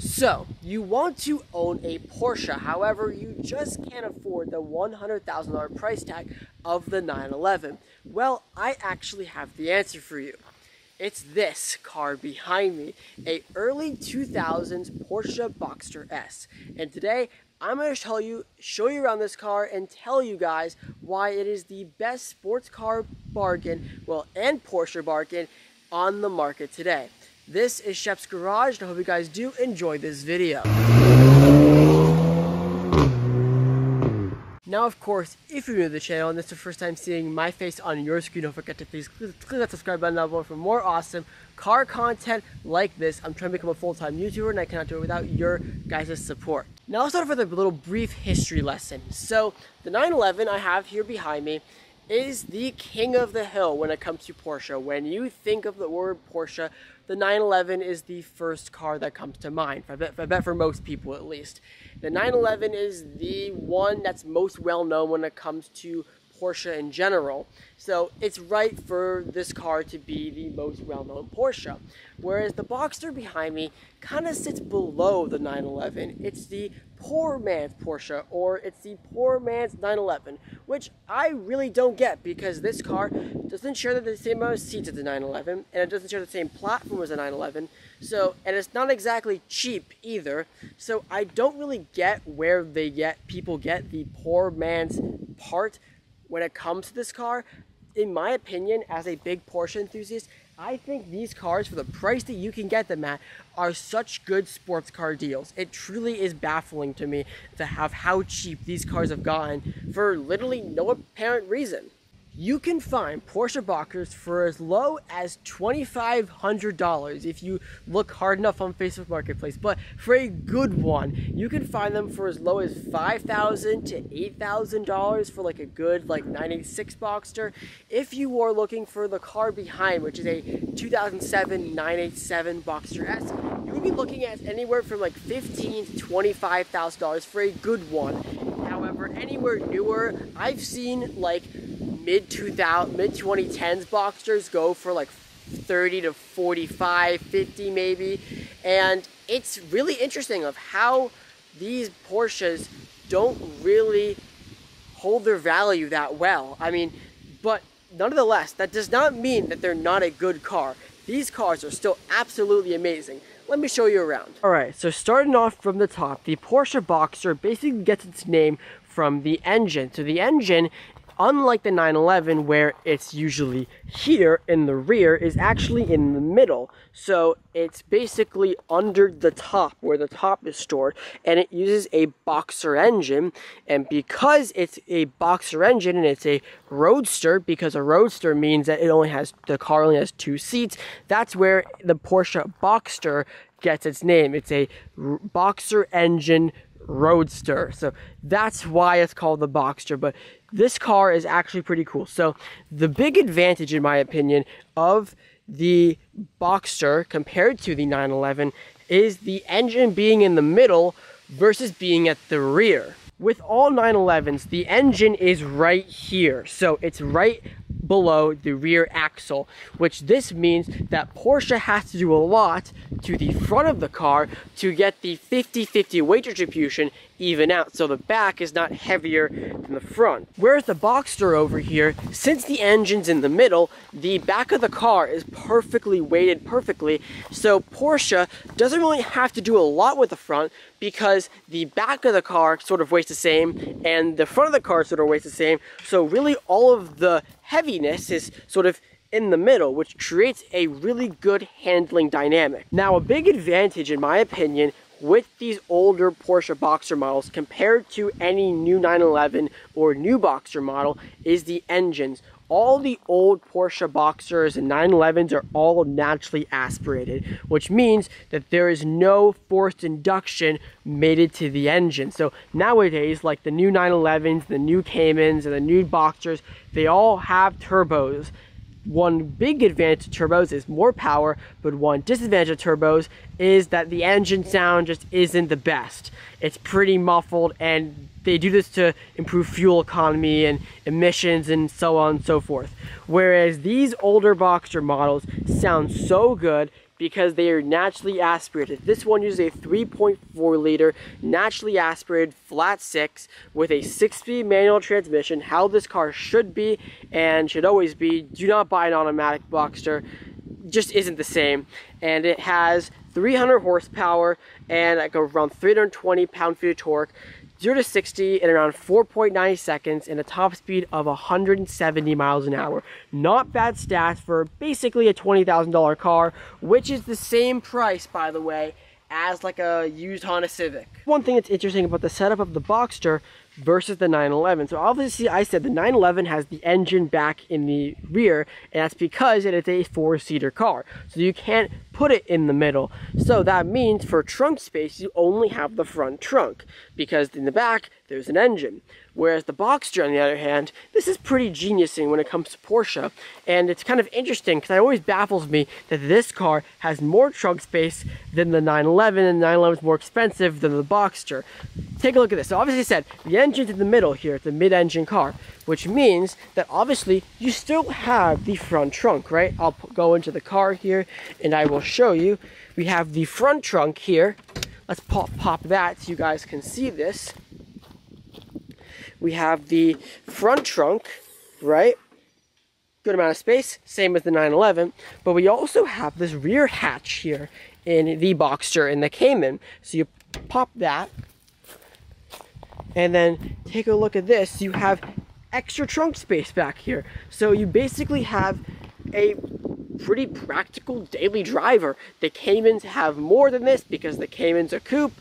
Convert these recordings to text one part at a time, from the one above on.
So, you want to own a Porsche, however, you just can't afford the $100,000 price tag of the 911. Well, I actually have the answer for you. It's this car behind me, a early 2000s Porsche Boxster S. And today, I'm going to show you around this car and tell you guys why it is the best sports car bargain, and Porsche bargain on the market today. This is Shep's Garage, and I hope you guys do enjoy this video. Now, of course, if you're new to the channel and this is the first time seeing my face on your screen, don't forget to please click that subscribe button down below for more awesome car content like this. I'm trying to become a full-time YouTuber, and I cannot do it without your guys' support. Now, let's start off with a little brief history lesson. So, the 911 I have here behind me is the king of the hill when it comes to Porsche. When you think of the word Porsche, the 911 is the first car that comes to mind. I bet for most people at least. The 911 is the one that's most well known when it comes to Porsche in general. So it's right for this car to be the most well-known Porsche. Whereas the Boxster behind me kind of sits below the 911. It's the poor man's Porsche, or it's the poor man's 911, which I really don't get because this car doesn't share the same amount of seats as the 911, and it doesn't share the same platform as the 911. So, and it's not exactly cheap either. So I don't really get where people get the poor man's part when it comes to this car. In my opinion, as a big Porsche enthusiast, I think these cars, for the price that you can get them at, are such good sports car deals. It truly is baffling to me to have how cheap these cars have gotten for literally no apparent reason. You can find Porsche Boxsters for as low as $2,500 if you look hard enough on Facebook Marketplace. But for a good one, you can find them for as low as $5,000 to $8,000 for like a good 986 Boxster. If you are looking for the car behind, which is a 2007 987 Boxster S, you would be looking at anywhere from $15,000 to $25,000 for a good one. However, anywhere newer, I've seen mid-2010s Boxsters go for $30,000 to $45,000, $50,000 maybe. And it's really interesting of how these Porsches don't really hold their value that well. I mean, but nonetheless, that does not mean that they're not a good car. These cars are still absolutely amazing. Let me show you around. Alright, so starting off from the top, the Porsche Boxster basically gets its name from the engine. So the engine, unlike the 911 where it's usually here in the rear, is actually in the middle. So it's basically under the top where the top is stored, and it uses a Boxster engine. And because it's a Boxster engine and it's a roadster, because a roadster means that the car only has 2 seats, that's where the Porsche Boxster gets its name. It's a Boxster engine roadster, so that's why it's called the Boxster. But this car is actually pretty cool. So the big advantage, in my opinion, of the Boxster compared to the 911 is the engine being in the middle versus being at the rear. With all 911s, the engine is right here, so it's right below the rear axle, which this means that Porsche has to do a lot to the front of the car to get the 50-50 weight distribution even out, so the back is not heavier than the front. Whereas the Boxster over here, since the engine's in the middle, the back of the car is perfectly weighted perfectly, so Porsche doesn't really have to do a lot with the front because the back of the car sort of weighs the same and the front of the car sort of weighs the same, so really all of the heaviness is sort of in the middle, which creates a really good handling dynamic. Now, a big advantage, in my opinion, with these older Porsche Boxster models compared to any new 911 or new Boxster model is the engines. All the old Porsche Boxsters and 911s are all naturally aspirated, which means that there is no forced induction mated to the engine. So nowadays, like the new 911s, the new Caymans, and the new Boxsters, they all have turbos. One big advantage of turbos is more power, but one disadvantage of turbos is that the engine sound just isn't the best. It's pretty muffled, and they do this to improve fuel economy and emissions and so on and so forth. Whereas these older Boxster models sound so good, because they are naturally aspirated. This one uses a 3.4 liter naturally aspirated flat six with a 6-speed manual transmission, how this car should be and should always be. Do not buy an automatic Boxster, just isn't the same. And it has 300 horsepower and like around 320 pound-feet of torque, 0 to 60 in around 4.9 seconds, and a top speed of 170 miles an hour. Not bad stats for basically a $20,000 car, which is the same price, by the way, as like a used Honda Civic. One thing that's interesting about the setup of the Boxster versus the 911. So obviously I said the 911 has the engine back in the rear, and that's because it is a 4-seater car. So you can't put it in the middle. So that means for trunk space, you only have the front trunk, because in the back, there's an engine. Whereas the Boxster, on the other hand, this is pretty geniusing when it comes to Porsche. And it's kind of interesting because it always baffles me that this car has more trunk space than the 911, and the 911 is more expensive than the Boxster. Take a look at this. So obviously I said the engine's in the middle here. It's a mid-engine car, which means that obviously you still have the front trunk, right? I'll go into the car here and I will show you. We have the front trunk here. Let's pop that so you guys can see this. We have the front trunk, right? Good amount of space, same as the 911. But we also have this rear hatch here in the Boxster and the Cayman. So you pop that, and then take a look at this. You have extra trunk space back here. So you basically have a pretty practical daily driver. The Caymans have more than this because the Cayman's a coupe,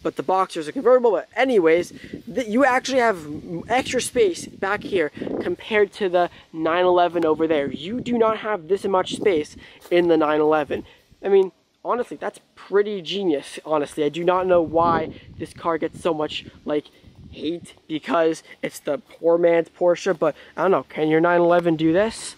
but the Boxster's a convertible. But anyways, you actually have extra space back here compared to the 911 over there. You do not have this much space in the 911. I mean, honestly, that's pretty genius, honestly. I do not know why this car gets so much, like, hate because it's the poor man's Porsche, but I don't know, can your 911 do this?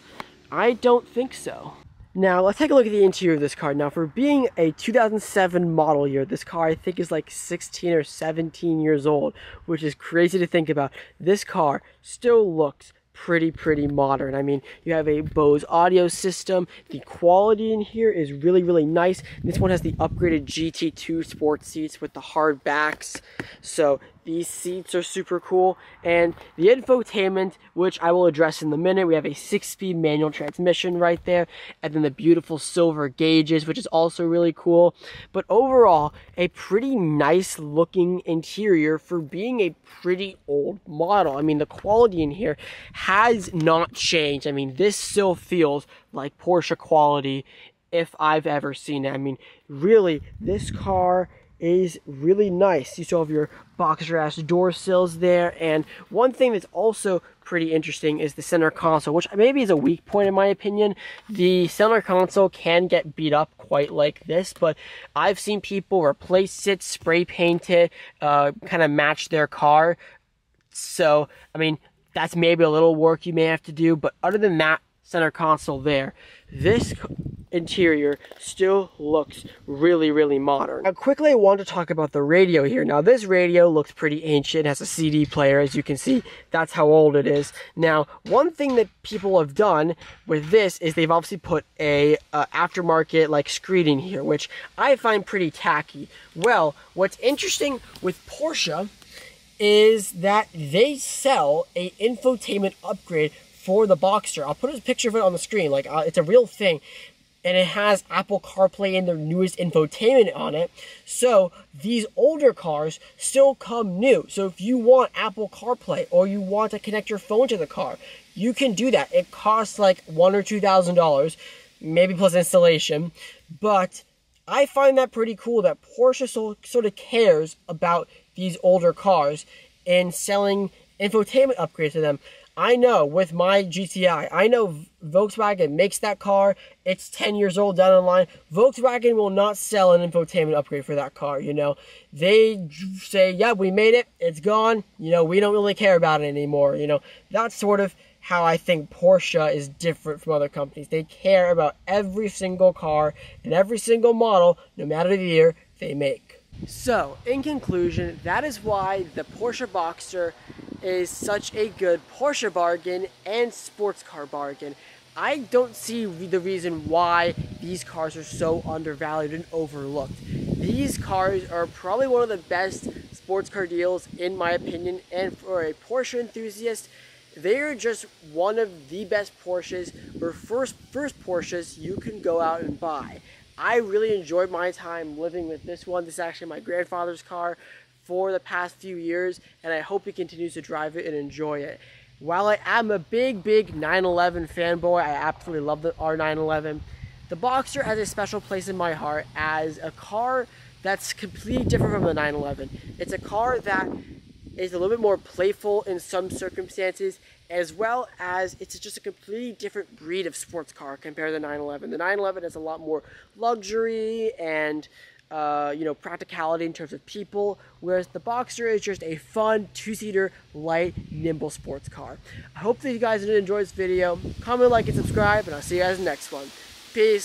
I don't think so. Now, let's take a look at the interior of this car. Now, for being a 2007 model year, this car I think is like 16 or 17 years old, which is crazy to think about. This car still looks pretty modern. I mean, you have a Bose audio system. The quality in here is really nice. This one has the upgraded GT2 sports seats with the hard backs. So these seats are super cool. And the infotainment, which I will address in a minute, we have a 6-speed manual transmission right there, and then the beautiful silver gauges, which is also really cool. But overall, a pretty nice looking interior for being a pretty old model. I mean, the quality in here has not changed. I mean, this still feels like Porsche quality if I've ever seen it. I mean, really, this car is really nice. You still have your Boxster-ass door sills there, and one thing that's also pretty interesting is the center console, which maybe is a weak point in my opinion. The center console can get beat up quite like this, but I've seen people replace it, spray paint it, kind of match their car. So, I mean, that's maybe a little work you may have to do, but other than that center console there, this interior still looks really modern. Now quickly I want to talk about the radio here. Now this radio looks pretty ancient. It has a CD player, as you can see. That's how old it is. Now one thing that people have done with this is they've obviously put a aftermarket like screening here, which I find pretty tacky. Well, what's interesting with Porsche is that they sell a infotainment upgrade for the Boxster. I'll put a picture of it on the screen. Like it's a real thing. And it has Apple CarPlay and their newest infotainment on it. So these older cars still come new. So if you want Apple CarPlay or you want to connect your phone to the car, you can do that. It costs like $1,000 or $2,000, maybe plus installation. But I find that pretty cool that Porsche sort of cares about these older cars and selling infotainment upgrades to them. I know with my GTI, I know Volkswagen makes that car. It's 10 years old down the line. Volkswagen will not sell an infotainment upgrade for that car, you know. They say, yeah, we made it. It's gone. You know, we don't really care about it anymore, you know. That's sort of how I think Porsche is different from other companies. They care about every single car and every single model, no matter the year, they make. So, in conclusion, that is why the Porsche Boxster is such a good Porsche bargain and sports car bargain. I don't see the reason why these cars are so undervalued and overlooked. These cars are probably one of the best sports car deals in my opinion, and for a Porsche enthusiast, they're just one of the best Porsches, or first Porsches you can go out and buy. I really enjoyed my time living with this one. This is actually my grandfather's car for the past few years, and I hope he continues to drive it and enjoy it. While I am a big 911 fanboy, I absolutely love the R911, the Boxster has a special place in my heart as a car that's completely different from the 911. It's a car that is a little bit more playful in some circumstances, as well as it's just a completely different breed of sports car compared to the 911. The 911 has a lot more luxury and practicality in terms of people, whereas the Boxster is just a fun two-seater, light, nimble sports car. I hope that you guys did enjoy this video. Comment, like, and subscribe, and I'll see you guys in the next one. Peace.